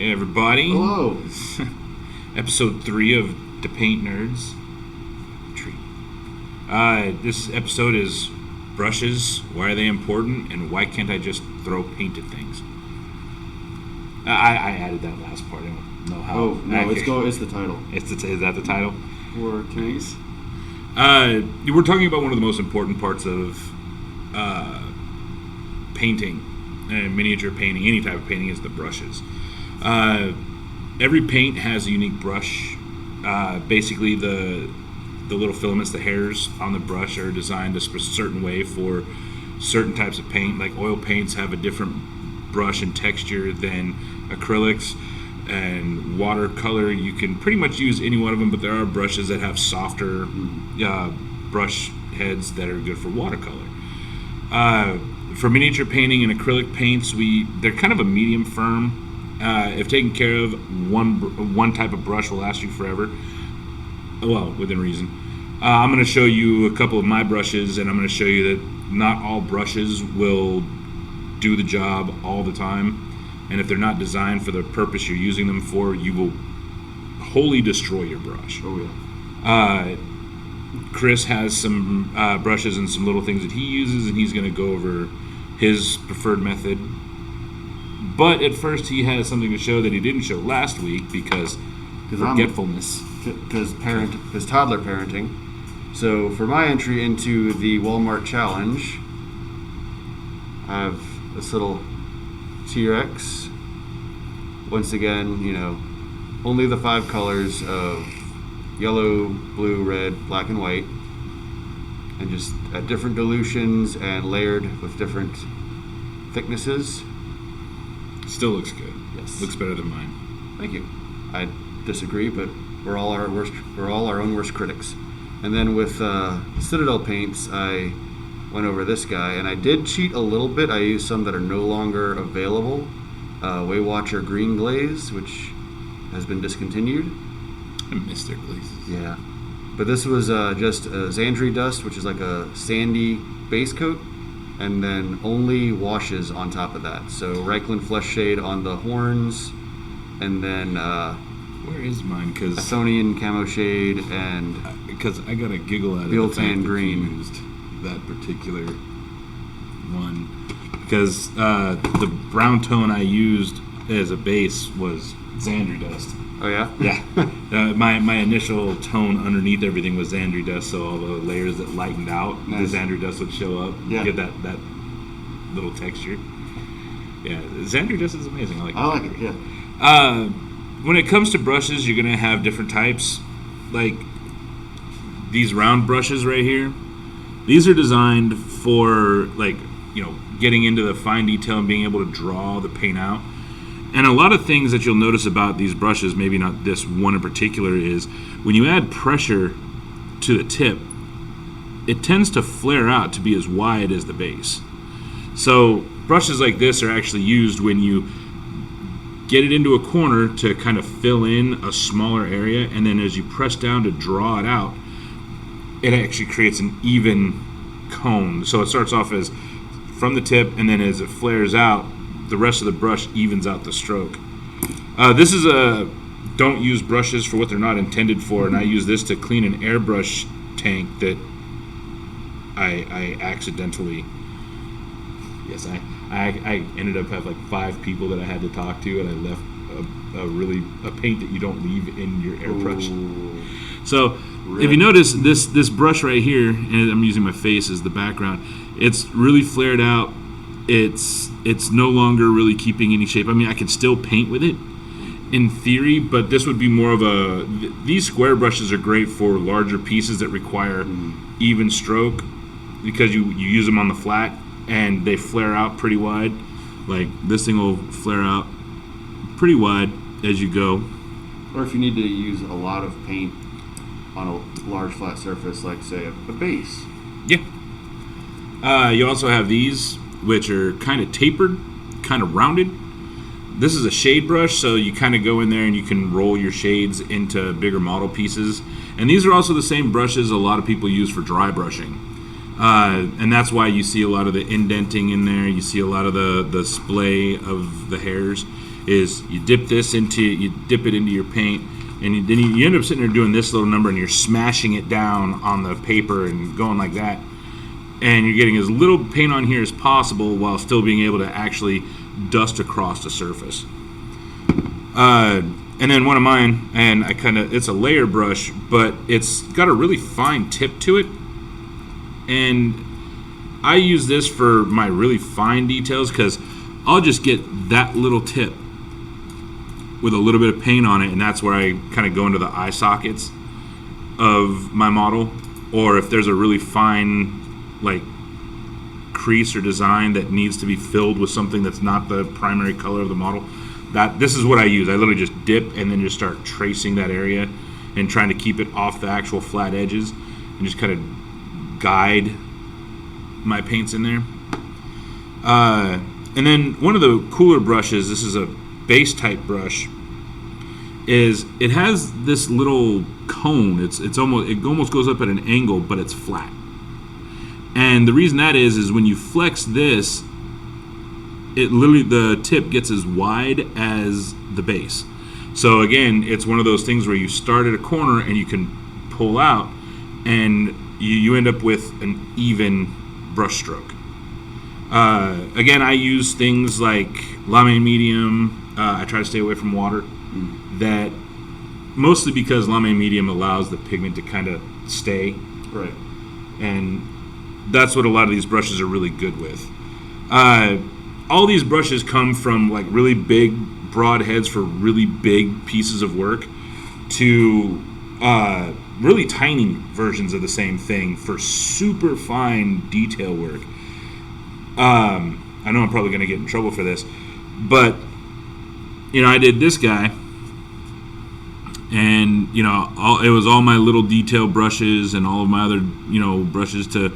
Hey everybody. Hello. Episode 3 of The Paint Nerds. Treat. This episode is brushes. Why are they important? And why can't I just throw paint at things? I added that last part. I don't know how. Oh no, it's the title. Is that the title? For today's. We're talking about one of the most important parts of painting, miniature painting, any type of painting, is the brushes. Every paint has a unique brush. Basically, the little filaments, the hairs on the brush, are designed a certain way for certain types of paint. Like oil paints have a different brush and texture than acrylics, and watercolor, you can pretty much use any one of them, but there are brushes that have softer brush heads that are good for watercolor. For miniature painting and acrylic paints, they're kind of a medium firm. If taken care of, one type of brush will last you forever. Well, within reason. I'm going to show you a couple of my brushes, and I'm going to show you that not all brushes will do the job all the time. And if they're not designed for the purpose you're using them for, you will wholly destroy your brush. Oh yeah. Chris has some brushes and some little things that he uses, and he's going to go over his preferred method. But at first, he has something to show that he didn't show last week because forgetfulness. Because toddler parenting. So for my entry into the Walmart challenge, I have this little T-Rex. Once again, only the 5 colors of yellow, blue, red, black, and white, and just at different dilutions and layered with different thicknesses. Still looks good. Yes. Looks better than mine. Thank you. I disagree, but we're all our own worst critics. And then with Citadel paints, I went over this guy, and I did cheat a little bit. I used some that are no longer available. Waywatcher Green Glaze, which has been discontinued. I missed their glazes. Yeah. But this was just Xandri Dust, which is like a sandy base coat, and then only washes on top of that. So Reikland Flesh Shade on the horns, and then where is mine? Because Athonian Camo Shade, and because I got a giggle out of Built the fact and that Green. you used that particular one, because the brown tone I used as a base was Xandri Dust. Oh yeah? Yeah. My initial tone underneath everything was Xandri Dust, so all the layers that lightened out, Nice. the Xandri Dust would show up. Yeah. You get that little texture. Yeah, Xandri Dust is amazing. I like it, yeah. When it comes to brushes, you're going to have different types. Like these round brushes right here. These are designed for, getting into the fine detail and being able to draw the paint out. And a lot of things that you'll notice about these brushes, maybe not this one in particular, is when you add pressure to the tip, it tends to flare out to be as wide as the base. So brushes like this are actually used when you get it into a corner to kind of fill in a smaller area, and then as you press down to draw it out, it actually creates an even cone. So it starts off as from the tip, and then as it flares out, the rest of the brush evens out the stroke. This is don't use brushes for what they're not intended for, and I use this to clean an airbrush tank that I accidentally. Yes, I ended up having like 5 people that I had to talk to, and I left a paint that you don't leave in your airbrush. Ooh. So if you notice this brush right here, and I'm using my face as the background, it's really flared out. It's no longer really keeping any shape. I mean, I could still paint with it in theory, but this would be more of these square brushes are great for larger pieces that require even stroke, because you use them on the flat and they flare out pretty wide. Like this thing will flare out pretty wide as you go. Or if you need to use a lot of paint on a large flat surface, like say a base. Yeah. You also have these, which are kind of tapered, kind of rounded. This is a shade brush, so you kind of go in there and you can roll your shades into bigger model pieces. And these are also the same brushes a lot of people use for dry brushing. And that's why you see a lot of the indenting in there. You see a lot of the splay of the hairs. is you dip it into your paint, and then you end up sitting there doing this little number, and you're smashing it down on the paper and going like that, and you're getting as little paint on here as possible while still being able to actually dust across the surface. And then one of mine, and it's a layer brush, but it's got a really fine tip to it, and I use this for my really fine details because I'll just get that little tip with a little bit of paint on it, and that's where I kind of go into the eye sockets of my model. Or if there's a really fine like crease or design that needs to be filled with something that's not the primary color of the model, this is what I use. I literally just dip and then just start tracing that area and trying to keep it off the actual flat edges and just kind of guide my paints in there. And then one of the cooler brushes, this is a base type brush, is it has this little cone. It almost goes up at an angle, but it's flat. And the reason that is when you flex this, the tip gets as wide as the base. So again, it's one of those things where you start at a corner and you can pull out, and you end up with an even brush stroke. Again, I use things like Lame Medium. I try to stay away from water. That mostly because Lame Medium allows the pigment to kind of stay. Right. And that's what a lot of these brushes are really good with. All these brushes come from like really big, broad heads for really big pieces of work to really tiny versions of the same thing for super fine detail work. I know I'm probably going to get in trouble for this, but I did this guy, and it was all my little detail brushes and all of my other brushes to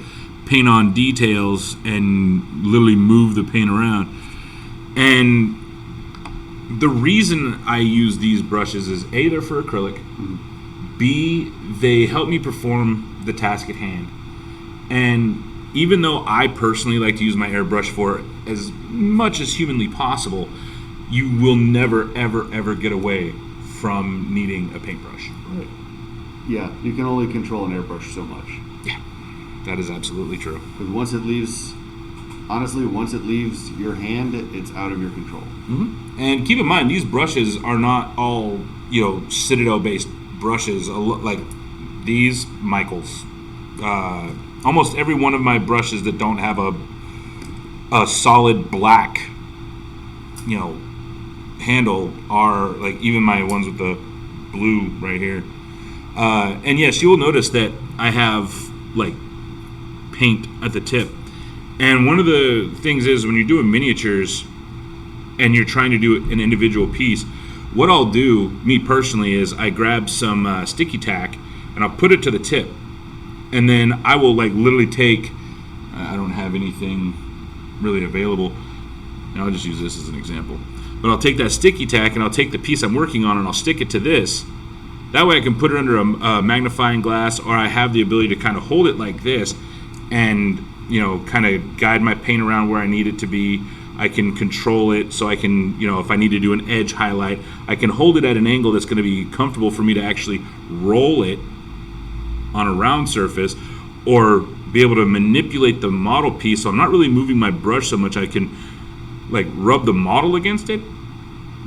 paint on details and literally move the paint around. And the reason I use these brushes is A, they're for acrylic, B, they help me perform the task at hand. And even though I personally like to use my airbrush for as much as humanly possible, you will never, ever, ever get away from needing a paintbrush. Right. Yeah, you can only control an airbrush so much. Yeah, that is absolutely true. Because once it leaves your hand, it's out of your control. Mm-hmm. And keep in mind, these brushes are not all, Citadel-based brushes. Like these, Michaels. Almost every one of my brushes that don't have a solid black, handle are like even my ones with the blue right here. And yes, you will notice that I have like paint at the tip. And one of the things is when you're doing miniatures and you're trying to do an individual piece, what I'll do, me personally, is I grab some sticky tack and I'll put it to the tip. And then I will like literally take, I don't have anything really available, and I'll just use this as an example. But I'll take that sticky tack and I'll take the piece I'm working on and I'll stick it to this. That way I can put it under a magnifying glass, or I have the ability to kind of hold it like this and kind of guide my paint around where I need it to be. I can control it so I can, if I need to do an edge highlight, I can hold it at an angle that's going to be comfortable for me to actually roll it on a round surface, or be able to manipulate the model piece so I'm not really moving my brush so much. I can like rub the model against it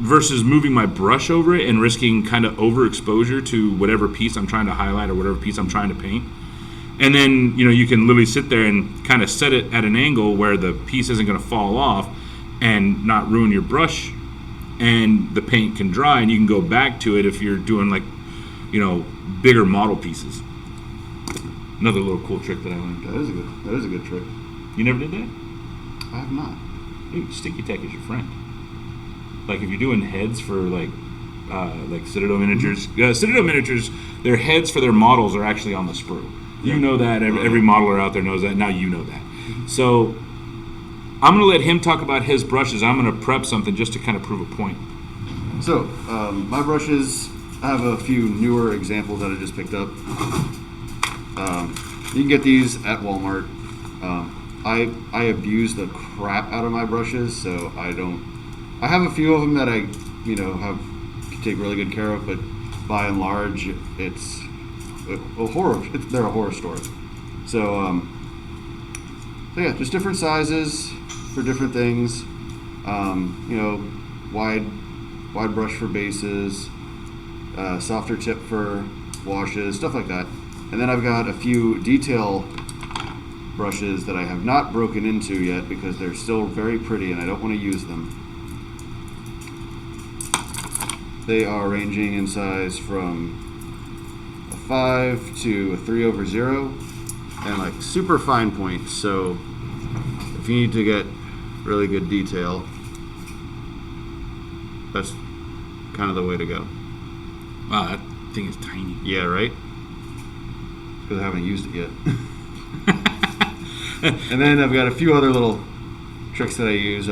versus moving my brush over it and risking kind of overexposure to whatever piece I'm trying to highlight or whatever piece I'm trying to paint. And then you can literally sit there and kind of set it at an angle where the piece isn't going to fall off and not ruin your brush, and the paint can dry and you can go back to it if you're doing like bigger model pieces. Another little cool trick that I learned. That is a good trick. You never did that? I have not. Dude, sticky tack is your friend. Like if you're doing heads for like Citadel miniatures, Citadel miniatures, their heads for their models are actually on the sprue. You know that. Every modeler out there knows that. Now you know that. So I'm going to let him talk about his brushes. I'm going to prep something just to kind of prove a point. So my brushes, I have a few newer examples that I just picked up. You can get these at Walmart. I abuse the crap out of my brushes, so I don't I have a few of them that I, have can take really good care of, but by and large, it's a horror. They're a horror story. So, so yeah, just different sizes for different things. Wide brush for bases, softer tip for washes, stuff like that. And then I've got a few detail brushes that I have not broken into yet because they're still very pretty and I don't want to use them. They are ranging in size from a 5 to a 3/0 and like super fine points. So if you need to get really good detail, that's kind of the way to go. Wow, that thing is tiny. Yeah, right? Because I haven't used it yet. And then I've got a few other little tricks that I use.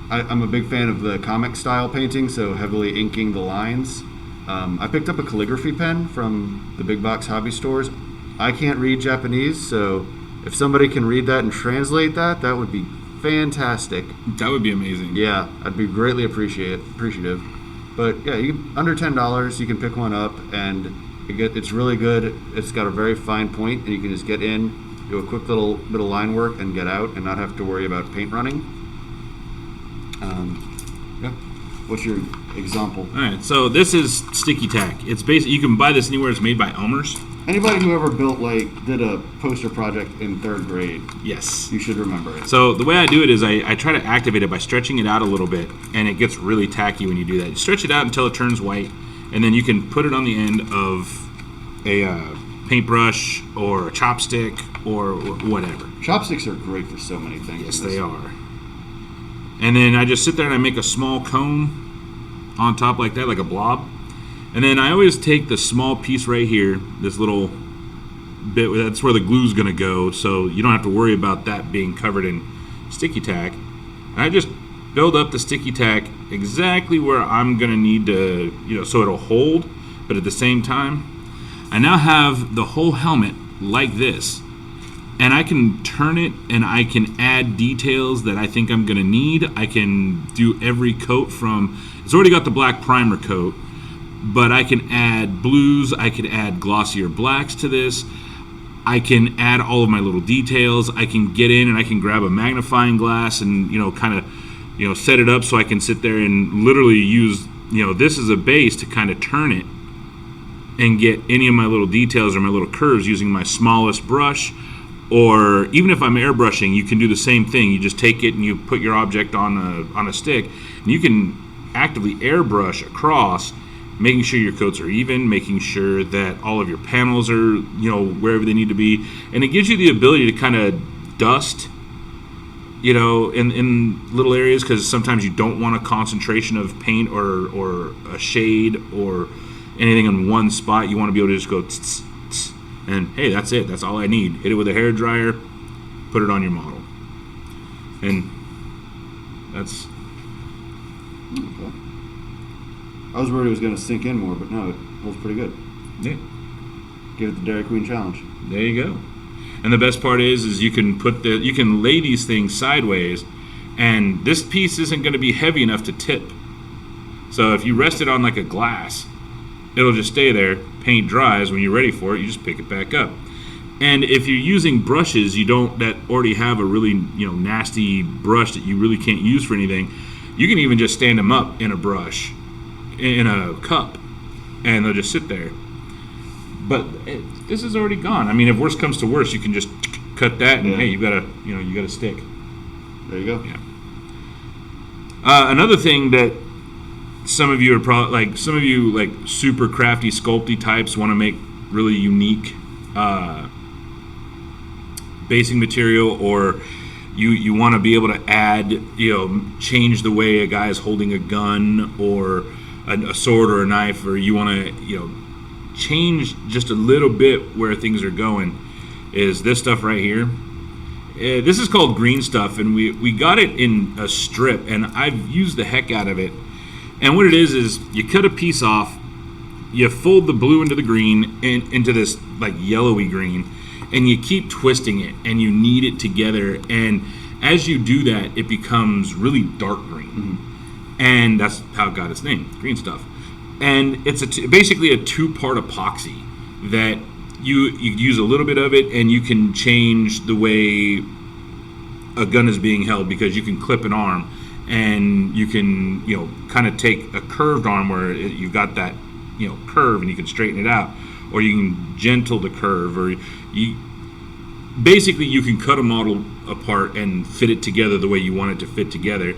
I'm a big fan of the comic style painting, so heavily inking the lines. I picked up a calligraphy pen from the big box hobby stores. I can't read Japanese, so if somebody can read that and translate that, that would be fantastic. That would be amazing. Yeah, I'd be greatly appreciative. But yeah, under $10, you can pick one up, and it's really good. It's got a very fine point, and you can just get in, do a quick little bit of line work, and get out, and not have to worry about paint running. Yeah. What's your example? All right, so this is sticky tack. It's basically, you can buy this anywhere. It's made by Elmer's. Anybody who ever did a poster project in 3rd grade, Yes. you should remember it. So the way I do it is I try to activate it by stretching it out a little bit, and it gets really tacky when you do that. You stretch it out until it turns white, and then you can put it on the end of a paintbrush or a chopstick or whatever. Chopsticks are great for so many things. Yes, they are. And then I just sit there and I make a small cone on top like that, like a blob. And then I always take the small piece right here, this little bit, that's where the glue's gonna go, so you don't have to worry about that being covered in sticky tack. And I just build up the sticky tack exactly where I'm gonna need to, so it'll hold, but at the same time, I now have the whole helmet like this. And I can turn it and I can add details that I think I'm gonna need. I can do every coat it's already got the black primer coat, but I can add blues, I could add glossier blacks to this. I can add all of my little details. I can get in and I can grab a magnifying glass and, set it up so I can sit there and literally use, this as a base to kind of turn it and get any of my little details or my little curves using my smallest brush. Or even if I'm airbrushing, you can do the same thing. You just take it and you put your object on a stick, and you can actively airbrush across, making sure your coats are even, making sure that all of your panels are, wherever they need to be. And it gives you the ability to kind of dust, in little areas, because sometimes you don't want a concentration of paint or a shade or anything in one spot. You want to be able to just go tss, tss, and hey, that's it. That's all I need. Hit it with a hair dryer, put it on your model. And that's... Okay. I was worried it was going to sink in more, but no, it holds pretty good. Yeah. Give it the Dairy Queen challenge. There you go. And the best part is you can lay these things sideways, and this piece isn't going to be heavy enough to tip. So if you rest it on like a glass, it'll just stay there. Paint dries. When you're ready for it, you just pick it back up. And if you're using brushes that already have a really nasty brush that you really can't use for anything, you can even just stand them up in a brush, in a cup, and they'll just sit there. But this is already gone. I mean, if worse comes to worse, you can just cut that, and hey, you got a stick. There you go. Yeah. Another thing that some of you are probably super crafty, sculpty types want to make really unique basing material, or you want to be able to add, change the way a guy is holding a gun or a sword or a knife, or you want to, change just a little bit where things are going, is this stuff right here. This is called green stuff, and we got it in a strip, and I've used the heck out of it. And what it is you cut a piece off, you fold the blue into the green and into this like yellowy green, and you keep twisting it and you knead it together, and As you do that, it becomes really dark green, and that's how it got its name, green stuff. And it's basically a two-part epoxy that you use a little bit of it, and you can change the way a gun is being held, because you can clip an arm, and you can kind of take a curved arm where you've got that curve, and you can straighten it out, or you can gentle the curve, or you can cut a model apart and fit it together the way you want it to fit together,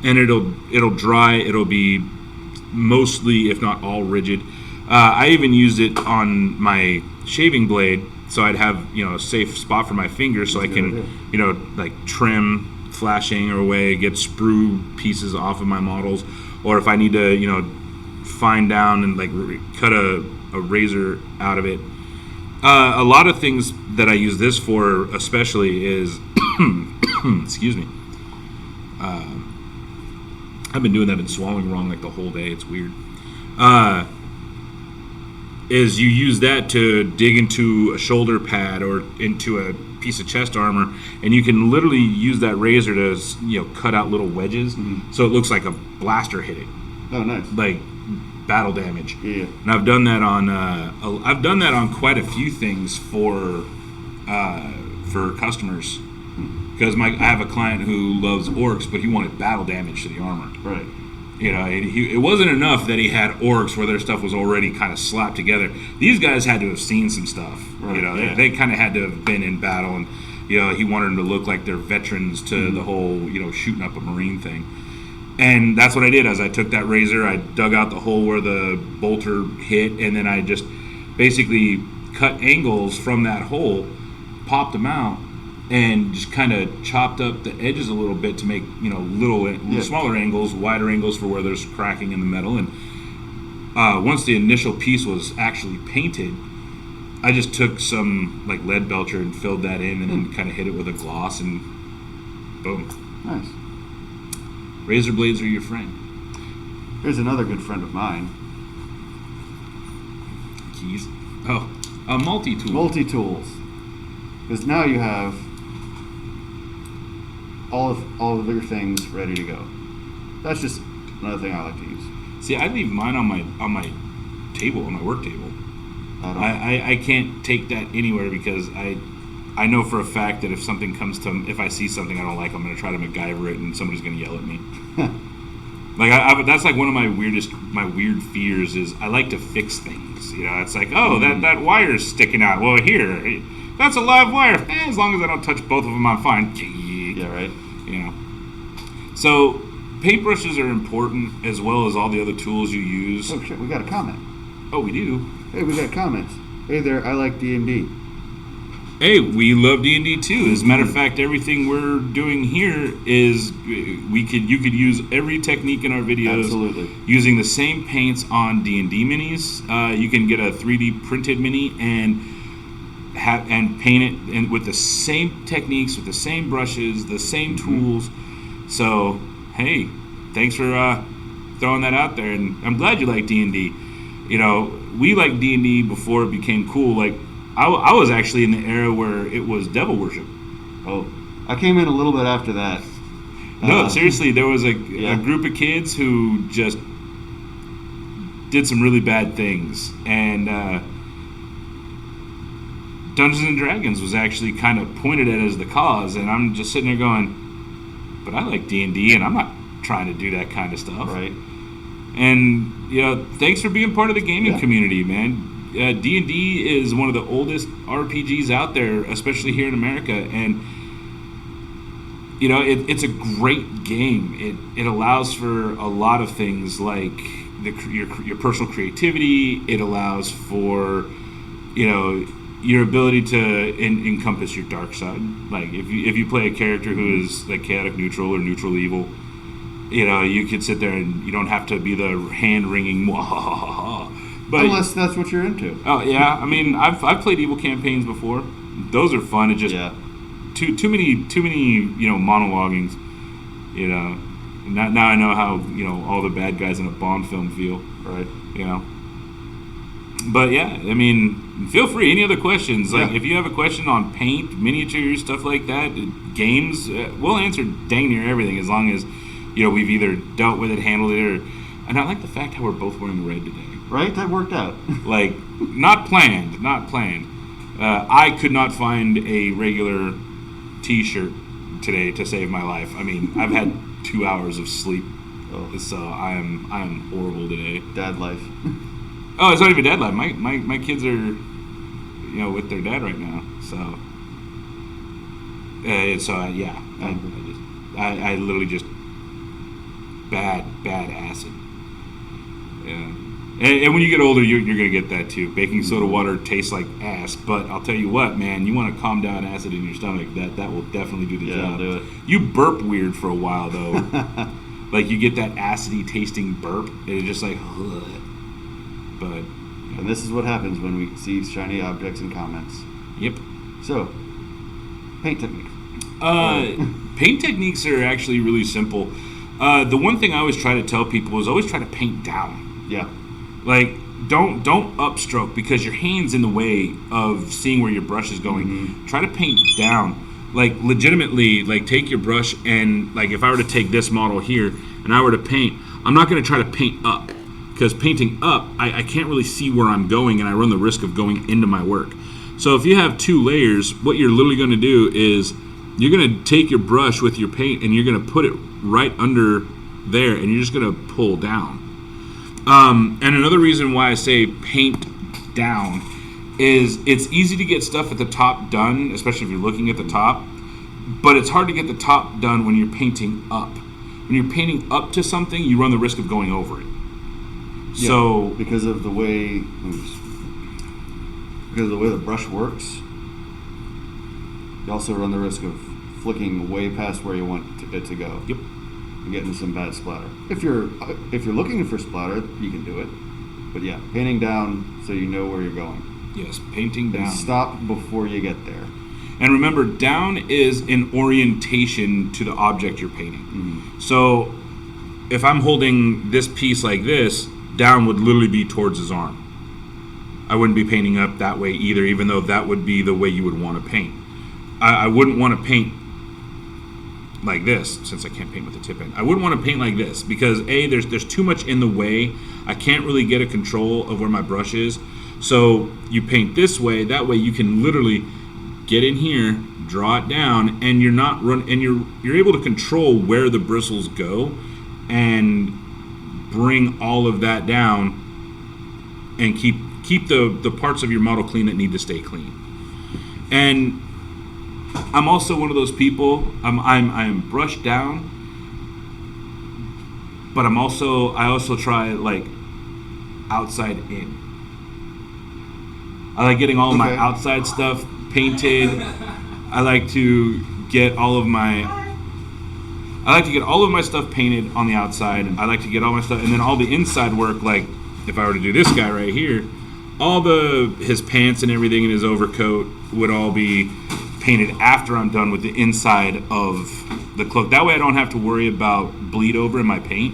and it'll dry. It'll be mostly, if not all, rigid. I even used it on my shaving blade, so I'd have a safe spot for my fingers, so I can like trim flashing or away, get sprue pieces off of my models, or if I need to fine down and like cut a razor out of it. A lot of things that I use this for, especially, is excuse me. I've been doing that and swallowing wrong like the whole day. It's weird. Is you use that to dig into a shoulder pad or into a piece of chest armor, and you can literally use that razor to cut out little wedges, so it looks like a blaster hit it. Oh, nice. Like battle damage. Yeah. And I've done that on quite a few things for customers, because I have a client who loves orcs, but he wanted battle damage to the armor. Right. It wasn't enough that he had orcs where their stuff was already kind of slapped together. These guys had to have seen some stuff. Right, They kind of had to have been in battle, and he wanted them to look like they're veterans to the whole shooting up a Marine thing. And that's what I did. As I took that razor, I dug out the hole where the bolter hit, and then I just basically cut angles from that hole, popped them out, and just kind of chopped up the edges a little bit to make little smaller angles, wider angles for where there's cracking in the metal. And once the initial piece was actually painted, I just took some like lead belcher and filled that in, and then kind of hit it with a gloss, and boom. Nice. Razor blades are your friend. Here's another good friend of mine. Keys. Oh, a multi-tool. Multi-tools. Because now you have all of your things ready to go. That's just another thing I like to use. See, I leave mine on my table, on my work table. I can't take that anywhere, because I know for a fact that if I see something I don't like, I'm going to try to MacGyver it, and somebody's going to yell at me. Like that's like one of my weird fears is I like to fix things. It's like, oh, that wire's sticking out. Well, here, that's a live wire. As long as I don't touch both of them, I'm fine. Yeah, right. So paintbrushes are important, as well as all the other tools you use. Oh shit, we got a comment. Oh, we do. Hey, we got comments. Hey there, I like D&D. Hey, we love D&D too. As a matter of fact, everything we're doing here is you could use every technique in our videos. Absolutely. Using the same paints on D&D minis. You can get a 3D printed mini and paint it with the same techniques, with the same brushes, the same tools. So, hey, thanks for throwing that out there, and I'm glad you like D&D. We liked D&D before it became cool. Like, I was actually in the era where it was devil worship. Oh, I came in a little bit after that. No, seriously, there was a group of kids who just did some really bad things, and Dungeons and Dragons was actually kind of pointed at as the cause, and I'm just sitting there going, but I like D&D, and I'm not trying to do that kind of stuff. Right. And thanks for being part of the gaming community, man. D&D is one of the oldest RPGs out there, especially here in America, and it's a great game. It allows for a lot of things, like your personal creativity. It allows for your ability to encompass your dark side. Like if you play a character who is like chaotic neutral or neutral evil, you could sit there and you don't have to be the hand wringing. But unless that's what you're into. Oh yeah, I mean I've played evil campaigns before. Those are fun. It just too many monologuings. Now I know how all the bad guys in a Bond film feel. Right. But yeah, I mean, feel free. Any other questions? Like, Yeah. if you have a question on paint, miniatures, stuff like that, games, we'll answer dang near everything as long as, we've either dealt with it, handled it, or. And I like the fact how we're both wearing red today. Right? That worked out. Like, not planned, not planned. I could not find a regular T-shirt today to save my life. I mean, I've had 2 hours of sleep, so I am horrible today. Dad life. Oh, it's not even dad life. My kids are, with their dad right now. So, yeah, I literally just bad acid. Yeah. And when you get older, you're going to get that too. Baking soda water tastes like ass, but I'll tell you what, man, you want to calm down acid in your stomach, that will definitely do the job. Do it. You burp weird for a while, though. Like, you get that acidy tasting burp, and it's just like, ugh. But... And this is what happens when we see shiny objects in comments. Yep. So, paint techniques. Paint techniques are actually really simple. The one thing I always try to tell people is always try to paint down. Yeah. Like, don't upstroke because your hand's in the way of seeing where your brush is going. Mm-hmm. Try to paint down. Like, legitimately, like, take your brush and, like, if I were to take this model here and I were to paint, I'm not going to try to paint up because painting up, I can't really see where I'm going and I run the risk of going into my work. So if you have 2 layers, what you're literally going to do is you're going to take your brush with your paint and you're going to put it right under there and you're just going to pull down. And another reason why I say paint down is it's easy to get stuff at the top done, especially if you're looking at the top, but it's hard to get the top done when you're painting up. When you're painting up to something, you run the risk of going over it. Yeah, So because of the way the brush works, you also run the risk of flicking way past where you want it to go. Yep. And getting some bad splatter. If you're looking for splatter, you can do it. But yeah, painting down so you know where you're going. Yes, painting down. And stop before you get there. And remember, down is an orientation to the object you're painting. Mm-hmm. So if I'm holding this piece like this, down would literally be towards his arm. I wouldn't be painting up that way either, even though that would be the way you would want to paint. I wouldn't want to paint like this, since I can't paint with the tip end. I wouldn't want to paint like this because there's too much in the way. I can't really get a control of where my brush is. So you paint this way. That way you can literally get in here, draw it down, and you're not you're able to control where the bristles go and bring all of that down and keep the parts of your model clean that need to stay clean. And I'm also one of those people. I'm brushed down, but I also try like outside in. I like getting all of my outside stuff painted. I like to get all of my stuff painted on the outside. I like to get all my stuff, and then all the inside work. Like if I were to do this guy right here, all his pants and everything in his overcoat would all be painted after I'm done with the inside of the cloak. That way I don't have to worry about bleed over in my paint.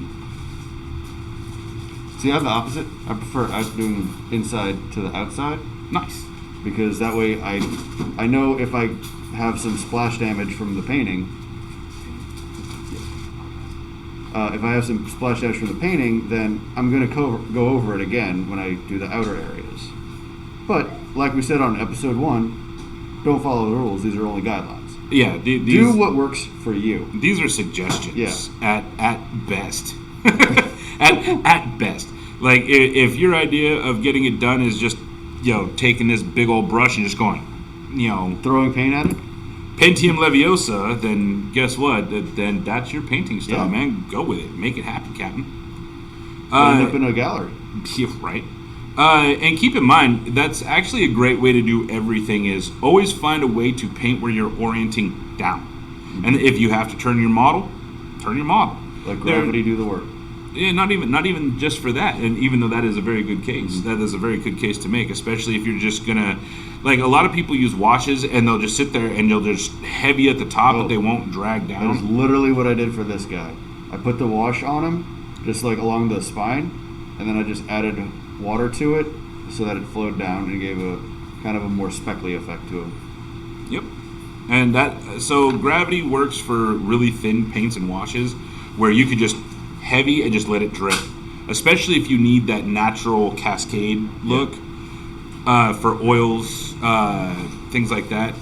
See, I have the opposite. I prefer doing inside to the outside. Nice. Because that way I know if I have some splash damage from the painting, then I'm going to go over it again when I do the outer areas. But, like we said on episode 1, don't follow the rules. These are only guidelines. Yeah. Do what works for you. These are suggestions. Yeah. At best. at best. Like, if your idea of getting it done is just, taking this big old brush and just going, throwing paint at it? Pentium Leviosa, then guess what? Then that's your painting style, Yeah. man. Go with it. Make it happen, Captain. End up in a gallery. Yeah, right. And keep in mind, that's actually a great way to do everything is always find a way to paint where you're orienting down. Mm-hmm. And if you have to turn your model, turn your model. Let gravity do the work. Yeah, not even just for that. And even though that is a very good case, Mm-hmm. that is a very good case to make, especially if you're just gonna, like a lot of people use washes and they'll just sit there and they'll just heavy at the top, but they won't drag That is down. literally what I did for this guy. I put the wash on him, just like along the spine, and then I just added water to it, so that it flowed down and gave a kind of a more speckly effect to them. Yep. And so gravity works for really thin paints and washes where you could just heavy and just let it drip. Especially if you need that natural cascade look for oils, things like that.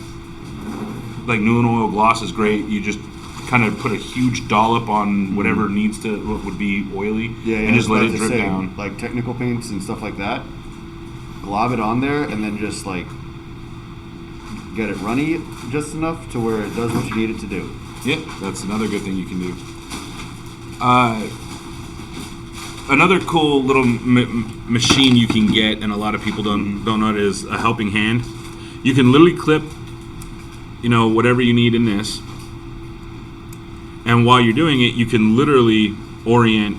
Like Nuln Oil Gloss is great. You just kind of put a huge dollop on whatever needs to, what would be oily, and just let it drip down. Like technical paints and stuff like that, glob it on there and then just like get it runny just enough to where it does what you need it to do. Yeah, that's another good thing you can do. Another cool little machine you can get, and a lot of people don't know it, is a helping hand. You can literally clip, whatever you need in this, and while you're doing it, you can literally orient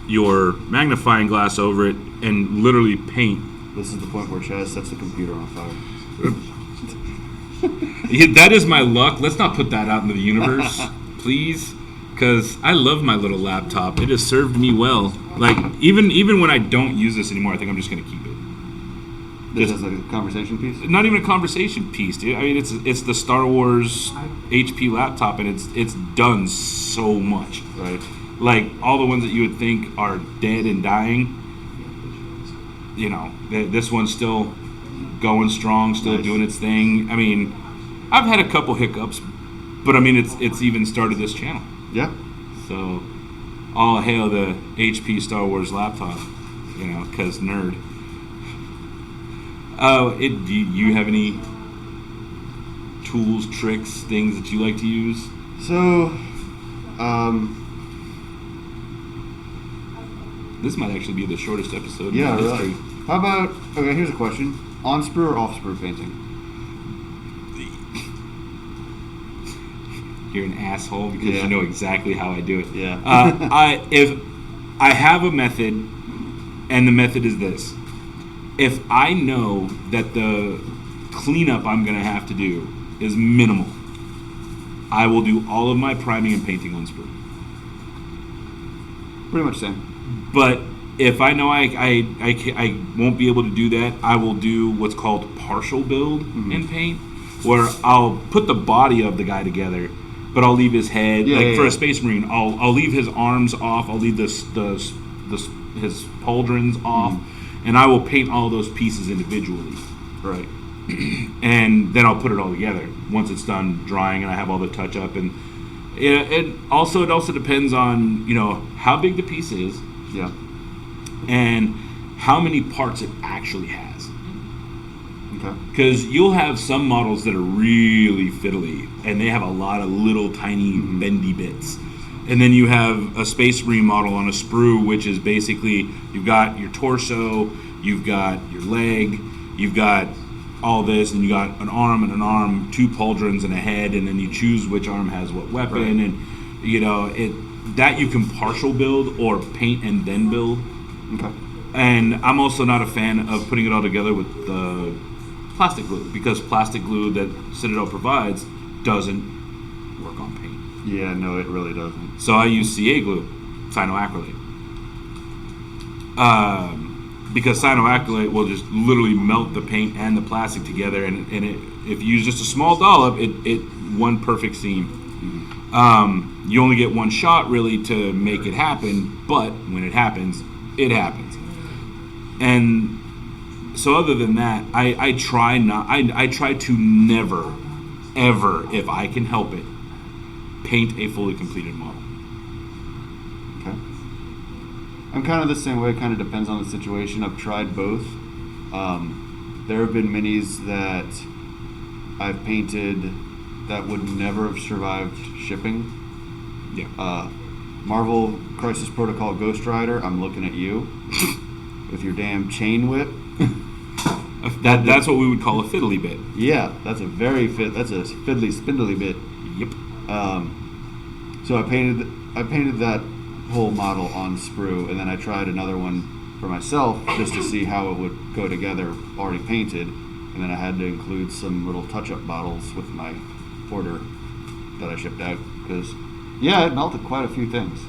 your magnifying glass over it and literally paint. This is the point where Chaz sets the computer on fire. Yeah, that is my luck. Let's not put that out into the universe, please. Because I love my little laptop. It has served me well. Like, even when I don't use this anymore, I think I'm just going to keep it. This is a conversation piece? Not even a conversation piece, dude. I mean, it's the Star Wars HP laptop, and it's done so much. Right. Like, all the ones that you would think are dead and dying, this one's still going strong, still doing its thing. I mean, I've had a couple hiccups, but I mean, it's even started this channel. Yeah. So, all hail the HP Star Wars laptop, because nerd. Do you have any tools, tricks, things that you like to use? So, this might actually be the shortest episode. Yeah, in really. history. How about, okay, here's a question. On sprue or off sprue painting? You're an asshole because Yeah. you know exactly how I do it. Yeah. If I have a method, and the method is this: if I know that the cleanup I'm going to have to do is minimal, I will do all of my priming and painting on sprue. Pretty much same. But if I know I won't be able to do that, I will do what's called partial build in paint, where I'll put the body of the guy together, but I'll leave his head. For a Space Marine, I'll leave his arms off. I'll leave his pauldrons off, and I will paint all those pieces individually. Right. And then I'll put it all together once it's done drying, and I have all the touch up. And it also depends on how big the piece is. Yeah. And how many parts it actually has. Okay. Because you'll have some models that are really fiddly, and they have a lot of little tiny bendy bits. And then you have a Space Marine model on a sprue, which is basically you've got your torso, you've got your leg, you've got all this, and you got an arm, two pauldrons, and a head, and then you choose which arm has what weapon, and that you can partial build or paint and then build. Okay. And I'm also not a fan of putting it all together with the plastic glue, because plastic glue that Citadel provides doesn't work on paint. Yeah, no, it really doesn't. So I use CA glue, cyanoacrylate. Because cyanoacrylate will just literally melt the paint and the plastic together, and if you use just a small dollop, it one perfect seam. You only get one shot really to make it happen, but when it happens, it happens. And so other than that, I try to never, ever, if I can help it, paint a fully completed model. Okay. I'm kind of the same way. It kind of depends on the situation. I've tried both. There have been minis that I've painted that would never have survived shipping. Yeah. Marvel Crisis Protocol Ghost Rider, I'm looking at you with your damn chain whip. That's what we would call a fiddly bit. Yeah, that's a fiddly, spindly bit. Yep. So I painted that whole model on sprue, and then I tried another one for myself just to see how it would go together already painted, and then I had to include some little touch-up bottles with my order that I shipped out, because it melted quite a few things,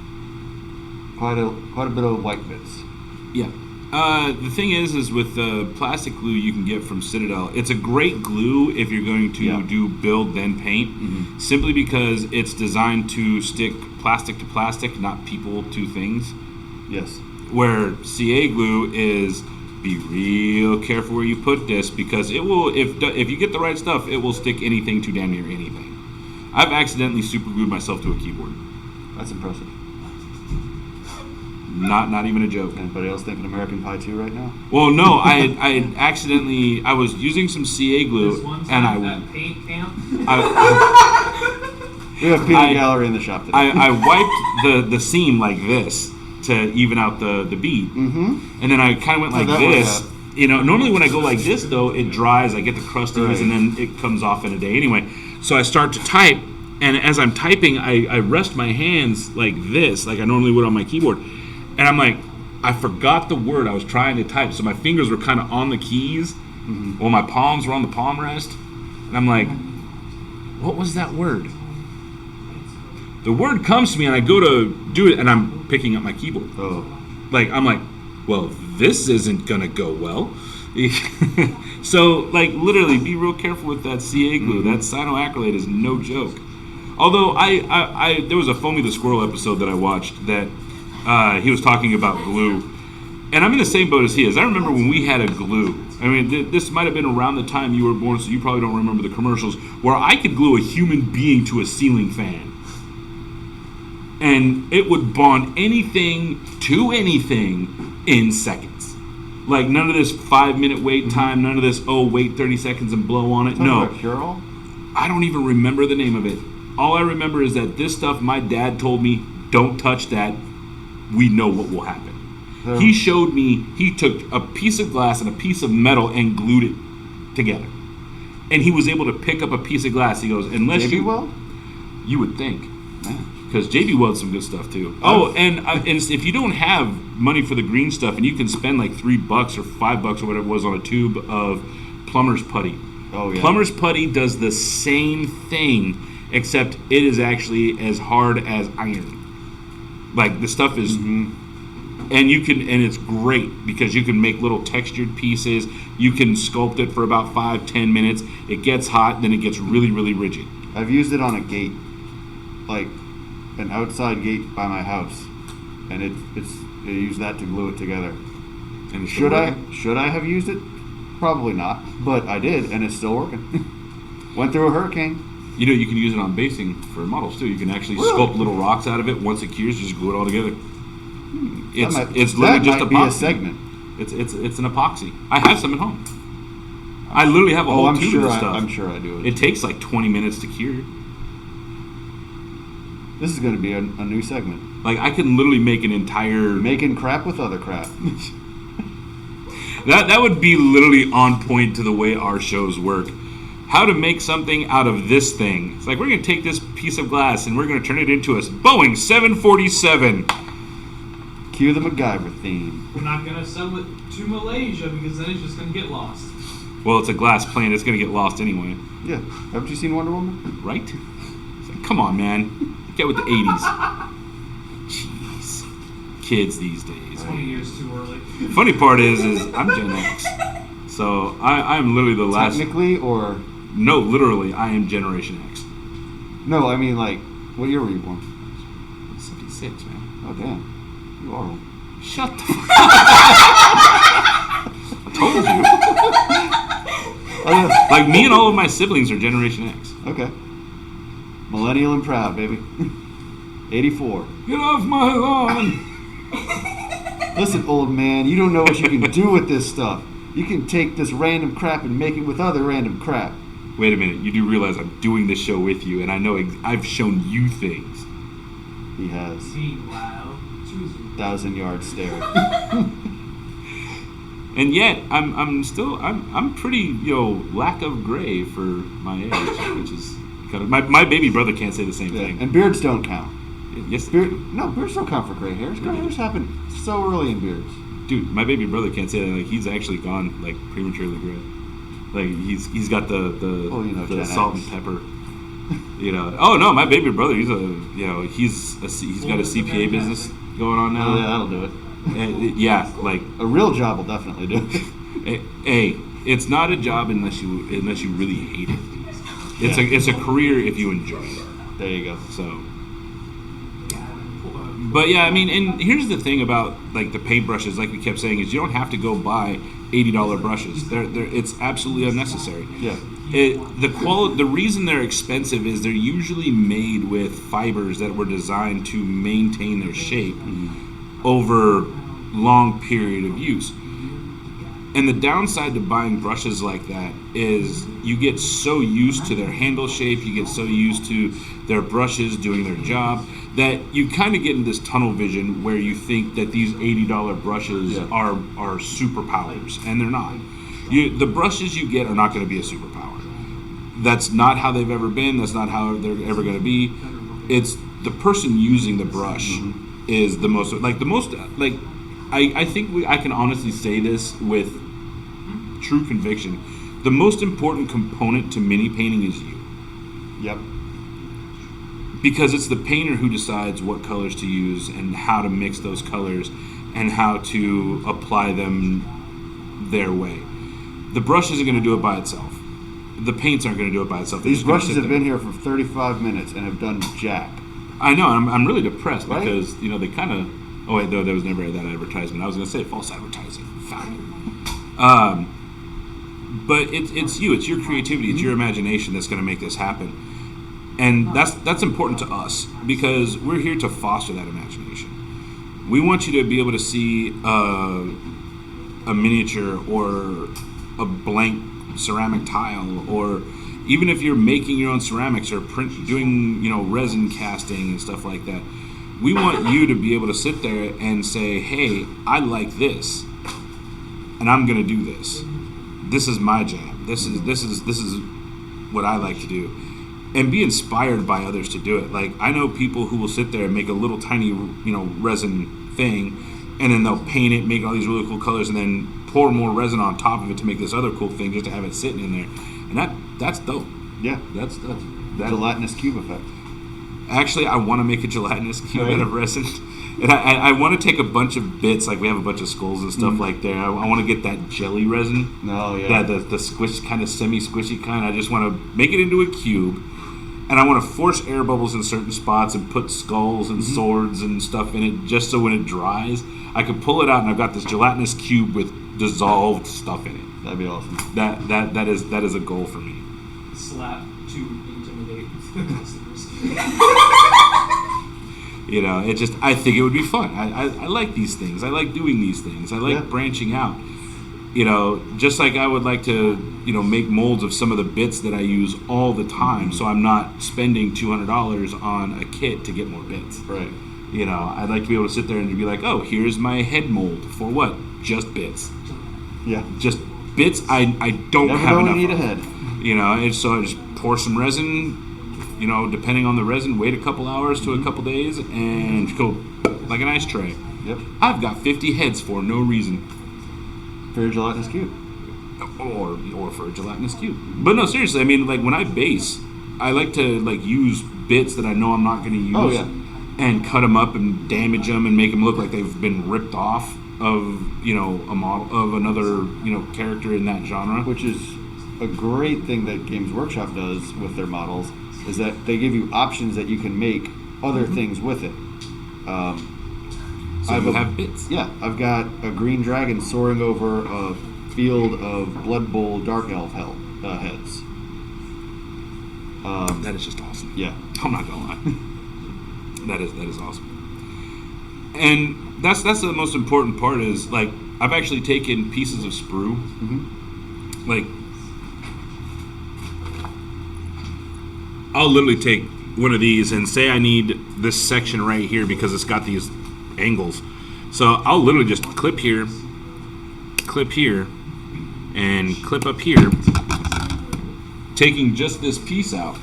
quite a bit of white bits. Yeah. The thing is with the plastic glue you can get from Citadel, it's a great glue if you're going to do build then paint, simply because it's designed to stick plastic to plastic, not people to things. Yes. Where CA glue is, be real careful where you put this, because it will, if you get the right stuff, it will stick anything to damn near anything. I've accidentally super glued myself to a keyboard. That's impressive. Not even a joke. Anybody else thinking American Pie 2 right now? Well, no, I accidentally, I was using some CA glue, This one and time at paint camp. We have peanut gallery in the shop today. I wiped the seam like this to even out the bead, and then I kind of went like that this. works You know, normally when I go like this, though, it dries. I get the crusties, Right. and then it comes off in a day anyway. So I start to type, and as I'm typing, I rest my hands like this, like I normally would on my keyboard. And I'm like, I forgot the word I was trying to type. So my fingers were kind of on the keys, while my palms were on the palm rest. And I'm like, what was that word? The word comes to me, and I go to do it, and I'm picking up my keyboard. Oh. Like, I'm like, well, this isn't going to go well. So, like, literally, be real careful with that CA glue. That cyanoacrylate is no joke. Although, I there was a Foamy the Squirrel episode that I watched that he was talking about glue. And I'm in the same boat as he is. I remember when we had a glue. I mean, this might have been around the time you were born, so you probably don't remember the commercials, where I could glue a human being to a ceiling fan. And it would bond anything to anything in seconds. Like, none of this 5-minute wait time, none of this, wait 30 seconds and blow on it. No. Cure-all? I don't even remember the name of it. All I remember is that this stuff, my dad told me, don't touch that. We know what will happen. He showed me, he took a piece of glass and a piece of metal and glued it together. And he was able to pick up a piece of glass. He goes, unless JB you... Weld? You would think. Man. Because JB Weld's some good stuff too. Oh, and if you don't have money for the green stuff, and you can spend like $3 or $5 or whatever it was on a tube of plumber's putty. Oh, yeah. Plumber's putty does the same thing, except it is actually as hard as iron. Like, the stuff is, and it's great because you can make little textured pieces. You can sculpt it for about 5-10 minutes. It gets hot, then it gets really, really rigid. I've used it on a gate, like an outside gate by my house, and I used that to glue it together. And it's Should still working. I have used it? Probably not, but I did, and it's still working. Went through a hurricane. You know, you can use it on basing for models too. You can actually Really? sculpt little rocks out of it. Once it cures, you just glue it all together. It's that literally just might epoxy. be a segment. It's an epoxy. I have some at home. I literally have a whole I'm tube sure of this stuff. I'm sure I do it. It takes like 20 minutes to cure. This is going to be a new segment. Like, I can literally make an entire... Making crap with other crap. That would be literally on point to the way our shows work. How to make something out of this thing. It's like, we're going to take this piece of glass and we're going to turn it into a Boeing 747. Cue the MacGyver theme. We're not gonna sell it to Malaysia because then it's just gonna get lost. Well, it's a glass plane. It's going to get lost anyway. Yeah. Haven't you seen Wonder Woman? Right? It's like, come on, man. Get with the 80s. Jeez. Kids these days. 20 years too early. Funny part is I'm Gen X. So I'm literally the last... Technically, or... No, literally, I am Generation X. No, I mean, like, what year were you born? 76, man. Oh, damn. You are old. Shut the fuck I told you. Like, me and all of my siblings are Generation X. Okay. Millennial and proud, baby. 84. Get off my lawn. Listen, old man, you don't know what you can do with this stuff. You can take this random crap and make it with other random crap. Wait a minute. You do realize I'm doing this show with you, and I know I've shown you things. He has. Meanwhile, choose 1,000-yard stare. And yet, I'm pretty, lack of gray for my age, which is kind of, my baby brother can't say the same Yeah. thing. And beards don't count. Yes, they do. Beards don't count for gray hairs. Gray hairs happen so early in beards. Dude, my baby brother can't say that. Like, he's actually gone like prematurely gray. Like, he's got the Gen salt X. and pepper. Oh no, my baby brother, he's got a CPA business going on now. Oh, yeah, that'll do it. Yeah, like A real job will definitely do it. hey, it's not a job unless you really hate it. It's a career if you enjoy it. There you go. So, but yeah, I mean, and here's the thing about like the paintbrushes, like we kept saying, is you don't have to go buy $80 brushes. It's absolutely unnecessary. Yeah. The reason they're expensive is they're usually made with fibers that were designed to maintain their shape over long period of use. And the downside to buying brushes like that is you get so used to their handle shape, you get so used to their brushes doing their job, that you kind of get in this tunnel vision where you think that these $80 brushes are superpowers, and they're not. The brushes you get are not going to be a superpower. That's not how they've ever been. That's not how they're ever going to be. It's the person using the brush is the most, I think I can honestly say this with true conviction. The most important component to mini painting is you. Yep. Because it's the painter who decides what colors to use and how to mix those colors and how to apply them their way. The brush isn't going to do it by itself. The paints aren't going to do it by itself. These brushes have been here for 35 minutes and have done jack. I know. I'm really depressed Right? because they kind of. Oh wait, no, there was never that advertisement. I was going to say false advertising. But it's you. It's your creativity. It's your imagination that's going to make this happen. And that's important to us because we're here to foster that imagination. We want you to be able to see a miniature or a blank ceramic tile, or even if you're making your own ceramics or doing resin casting and stuff like that. We want you to be able to sit there and say, "Hey, I like this, and I'm going to do this. This is my jam. This is what I like to do." And be inspired by others to do it. Like, I know people who will sit there and make a little tiny, resin thing, and then they'll paint it, make all these really cool colors, and then pour more resin on top of it to make this other cool thing just to have it sitting in there. And that's dope. Yeah. That Gelatinous cube effect. Actually, I want to make a gelatinous cube out of resin. And I want to take a bunch of bits, like we have a bunch of skulls and stuff like there. I want to get that jelly resin. No, yeah. The squish, kind of semi-squishy kind. I just want to make it into a cube. And I want to force air bubbles in certain spots and put skulls and swords and stuff in it, just so when it dries, I can pull it out and I've got this gelatinous cube with dissolved stuff in it. That'd be awesome. That is a goal for me. Slap to intimidate the customers. I think it would be fun. I like these things. I like doing these things. I like branching out. Just like I would like to, make molds of some of the bits that I use all the time, so I'm not spending $200 on a kit to get more bits. Right. I'd like to be able to sit there and be like, oh, here's my head mold for what? Just bits. Yeah. Just bits I don't Never have know enough when you need of. a head. And so I just pour some resin, depending on the resin, wait a couple hours to a couple days, and go like an ice tray. Yep. I've got 50 heads for no reason. For your gelatinous cube. Or for a gelatinous cube. But no, seriously, I mean, like, when I base, I like to, use bits that I know I'm not going to use. Oh, yeah. And cut them up and damage them and make them look like they've been ripped off of, a model of another, character in that genre. Which is a great thing that Games Workshop does with their models, is that they give you options that you can make other things with it. So you have bits. Yeah, I've got a green dragon soaring over a field of Blood Bowl Dark Elf heads. That is just awesome. Yeah. I'm not gonna lie. That is awesome. And that's the most important part is, like, I've actually taken pieces of sprue, like, I'll literally take one of these and say I need this section right here because it's got these angles. So I'll literally just clip here, and clip up here, taking just this piece out.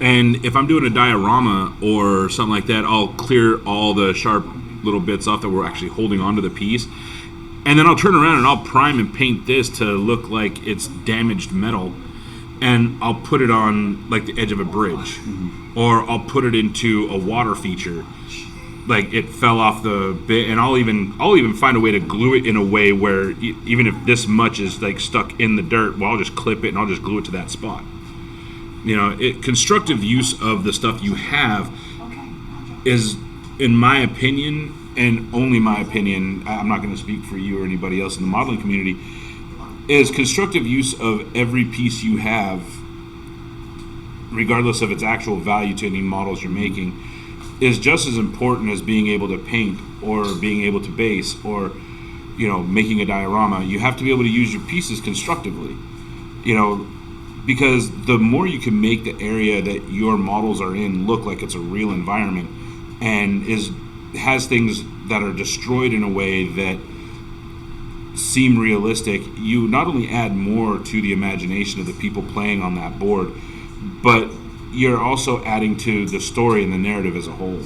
And if I'm doing a diorama or something like that, I'll clear all the sharp little bits off that we're actually holding onto the piece. And then I'll turn around and I'll prime and paint this to look like it's damaged metal. And I'll put it on, like, the edge of a bridge. Or I'll put it into a water feature. like it fell off the bit, and I'll even find a way to glue it in a way where even if this much is like stuck in the dirt, well, I'll just clip it and I'll just glue it to that spot. Constructive use of the stuff you have is, in my opinion, and only my opinion, I'm not going to speak for you or anybody else in the modeling community, is constructive use of every piece you have, regardless of its actual value to any models you're making, is just as important as being able to paint or being able to base or making a diorama. You have to be able to use your pieces constructively, because the more you can make the area that your models are in look like it's a real environment and has things that are destroyed in a way that seem realistic, you not only add more to the imagination of the people playing on that board, but you're also adding to the story and the narrative as a whole.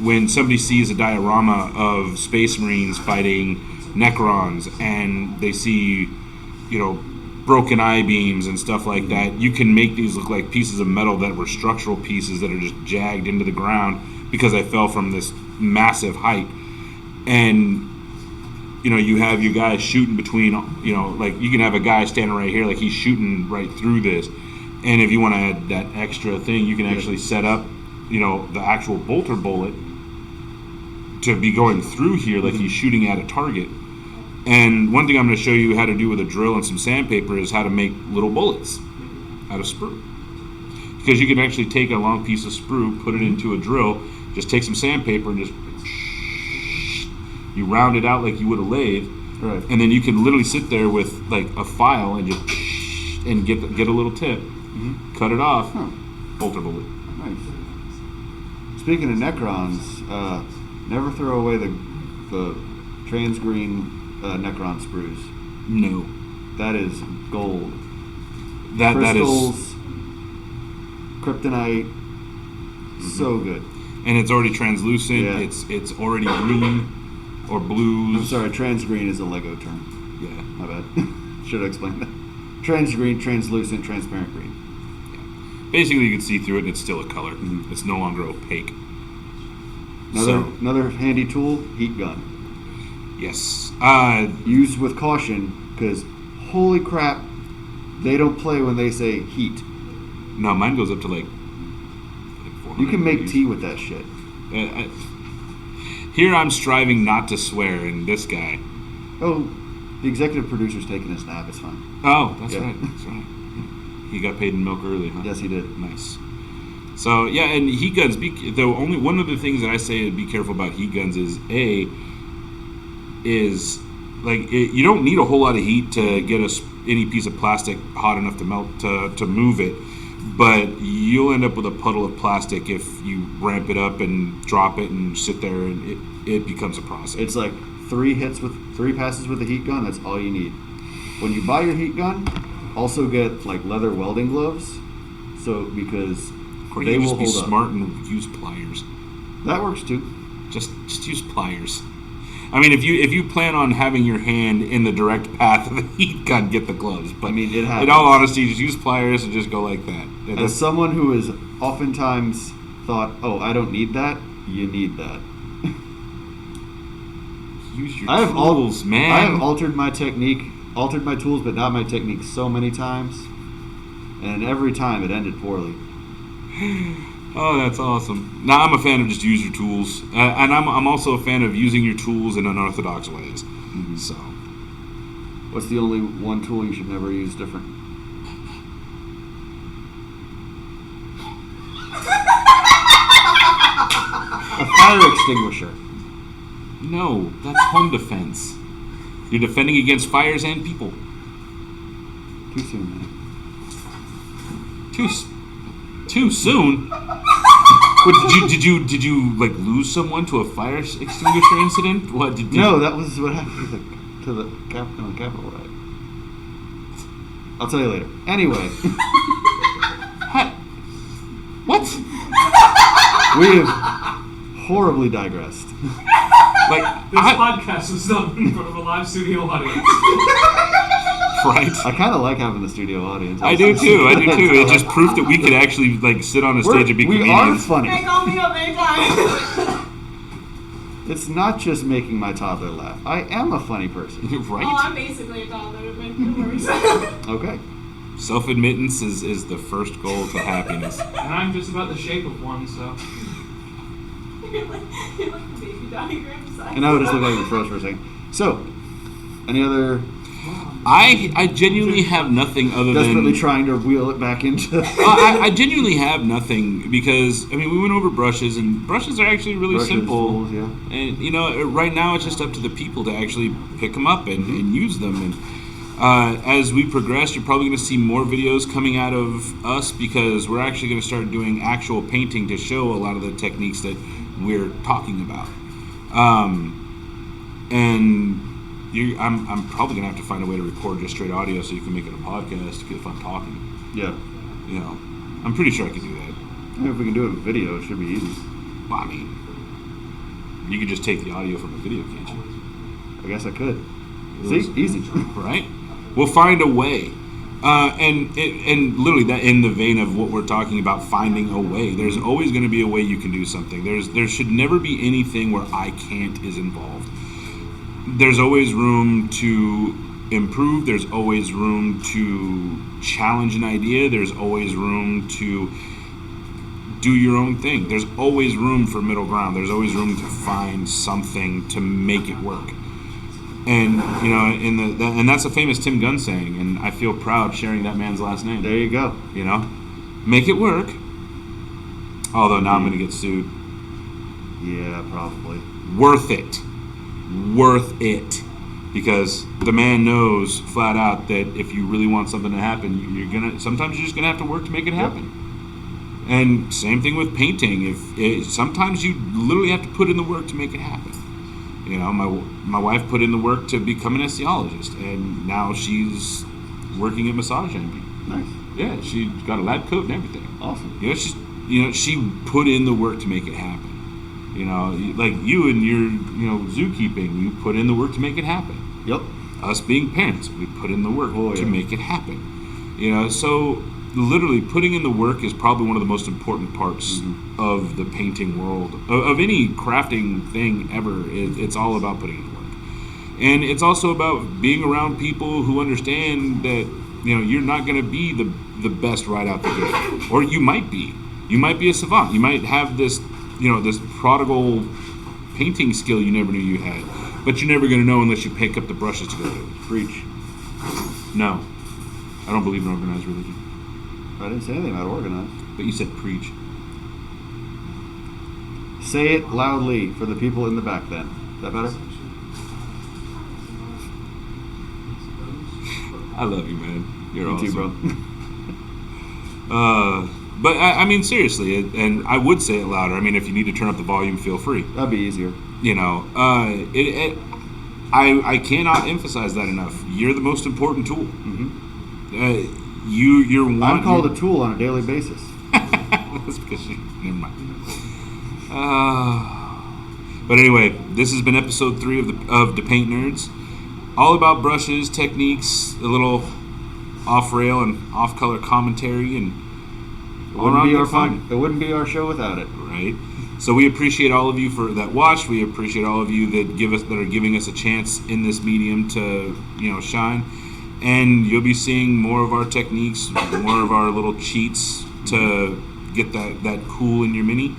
When somebody sees a diorama of Space Marines fighting Necrons and they see, broken I-beams and stuff like that, you can make these look like pieces of metal that were structural pieces that are just jagged into the ground because I fell from this massive height. And you have your guy shooting between, like you can have a guy standing right here, like he's shooting right through this. And if you want to add that extra thing, you can actually set up, the actual bolter bullet to be going through here like he's shooting at a target. And one thing I'm going to show you how to do with a drill and some sandpaper is how to make little bullets out of sprue. Because you can actually take a long piece of sprue, put it into a drill, just take some sandpaper and just you round it out like you would a lathe, right. And then you can literally sit there with like a file and just get a little tip, cut it off, bolter bullet. Nice. Speaking of Necrons, never throw away the transgreen Necron sprues. No, that is gold. That Crystals, is kryptonite, so good. And it's already translucent. Yeah. It's already green or blues. I'm sorry, transgreen is a Lego term. Yeah, My bad. Should have explained that. Transgreen, translucent, transparent green. basically you can see through it and it's still a color. It's no longer opaque. Another handy tool, heat gun. Yes. Use with caution, because holy crap, they don't play when they say heat. No, mine goes up to like 400 You can make degrees. tea with that shit. Here I'm striving not to swear, and this guy. Oh, the executive producer's taking a snap. It's fine. Oh, that's Yeah. right. That's right. He got paid in milk early, huh? Yes, he did. Nice. So yeah, and heat guns. Though only one of the things that I say to be careful about heat guns is you don't need a whole lot of heat to get any piece of plastic hot enough to melt to move it, but you'll end up with a puddle of plastic if you ramp it up and drop it and sit there, and it becomes a process. It's like 3 passes with the heat gun. That's all you need. When you buy your heat gun, also get like leather welding gloves, because Or they you will just be hold up. smart and use pliers. That works too. Just use pliers. I mean, if you plan on having your hand in the direct path of the heat gun, get the gloves. But I mean, it in happens. all honesty, just use pliers and just go like that. As someone who has oftentimes thought, "Oh, I don't need that," you need that. Use your I have tools, man. I have altered my tools, but not my technique so many times, and every time it ended poorly. Oh, that's awesome. Now, I'm a fan of just use your tools, and I'm also a fan of using your tools in unorthodox ways. So, What's the only one tool you should never use different? A fire extinguisher. no, that's home defense. You're defending against fires and people. Too soon, man. Too soon. What, did you like lose someone to a fire extinguisher incident? What did No, that was what happened to the Capitol riot. I'll tell you later. Anyway, What? we have horribly digressed. Like This podcast was done in front of a live studio audience. Right? I kind of like having the studio audience. I do too. It's just proof that we could actually like sit on a stage and be we are comedians. funny. Hey, call me up anytime. It's not just making my toddler laugh. I am a funny person. Right? Oh, I'm basically a toddler, but no worries. Okay. Self-admittance is the first goal to happiness. And I'm just about the shape of one, so. You're like the baby diagram size. And I would just look like you froze for a second. So, any other I genuinely have nothing other desperately than trying to wheel it back into? I genuinely have nothing because I mean we went over brushes and brushes are actually really Brushes, simple. tools, yeah. And you know, right now it's just up to the people to actually pick them up and use them. And as we progress, you're probably going to see more videos coming out of us because we're actually going to start doing actual painting to show a lot of the techniques that we're talking about. I'm probably going to have to find a way to record just straight audio so you can make it a podcast if I'm talking. Yeah. You know, I'm pretty sure I can do that. And if we can do it in video, it should be easy. Well, I mean, you could just take the audio from a video, can't you? I guess I could. See? Easy. Right? We'll find a way. And literally that in the vein of what we're talking about, finding a way. There's always going to be a way you can do something. There should never be anything where I can't is involved. There's always room to improve. There's always room to challenge an idea. There's always room to do your own thing. There's always room for middle ground. There's always room to find something to make it work. And you know, and that's a famous Tim Gunn saying, and I feel proud sharing that man's last name. There you go. You know, make it work. Although now I'm going to get sued. Yeah, probably. Worth it, because the man knows flat out that if you really want something to happen, sometimes you're just gonna have to work to make it happen. Yep. And same thing with painting. Sometimes you literally have to put in the work to make it happen. You know, my wife put in the work to become an anesthesiologist, and now she's working at Massage Envy. Nice. Yeah, she got a lab coat and everything. Awesome. She put in the work to make it happen. You know, like you and your zookeeping, you put in the work to make it happen. Yep. Us being parents, we put in the work to make it happen. You know, so literally putting in the work is probably one of the most important parts of the painting world, of any crafting thing ever. It's all about putting in the work. And it's also about being around people who understand that, you know, you're not going to be the best right out the gate. Or you might be. You might be a savant. You might have this, you know, this prodigal painting skill you never knew you had. But you're never going to know unless you pick up the brushes to go do it. Preach. No. I don't believe in organized religion. I didn't say anything about organized. But you said preach. Say it loudly for the people in the back then. Is that better? I love you, man. You're Me awesome. too, bro. But I mean, seriously, and I would say it louder. I mean, if you need to turn up the volume, feel free. That'd be easier. You know, I cannot emphasize that enough. You're the most important tool. You're one. I'm called a tool on a daily basis. That's because never mind. But anyway, this has been episode 3 of the Paint Nerds. All about brushes, techniques, a little off-rail and off-color commentary, and It wouldn't be our fun. It wouldn't be our show without it. Right. So we appreciate all of you that watched. We appreciate all of you that are giving us a chance in this medium to, you know, shine. And you'll be seeing more of our techniques, more of our little cheats to get that cool in your mini.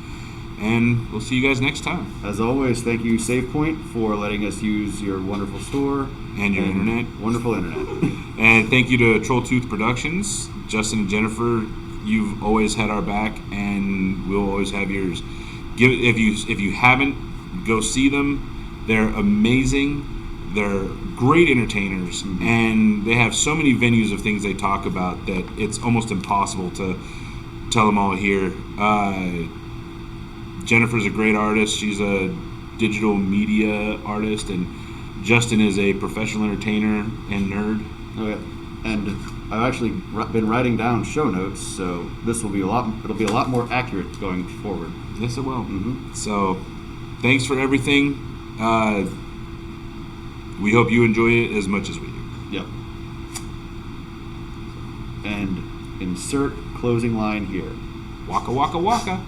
And we'll see you guys next time. As always, thank you, SavePoint, for letting us use your wonderful store And your internet. Wonderful internet. And thank you to Troll Tooth Productions. Justin and Jennifer, you've always had our back, and we'll always have yours. If you haven't, go see them. They're amazing. They're great entertainers, and they have so many venues of things they talk about that it's almost impossible to tell them all here. Jennifer's a great artist. She's a digital media artist, and Justin is a professional entertainer and nerd. Okay. And I've actually been writing down show notes, so it'll be a lot more accurate going forward. Yes, it will. So, thanks for everything. We hope you enjoy it as much as we do. Yep. and insert closing line here. Waka waka waka.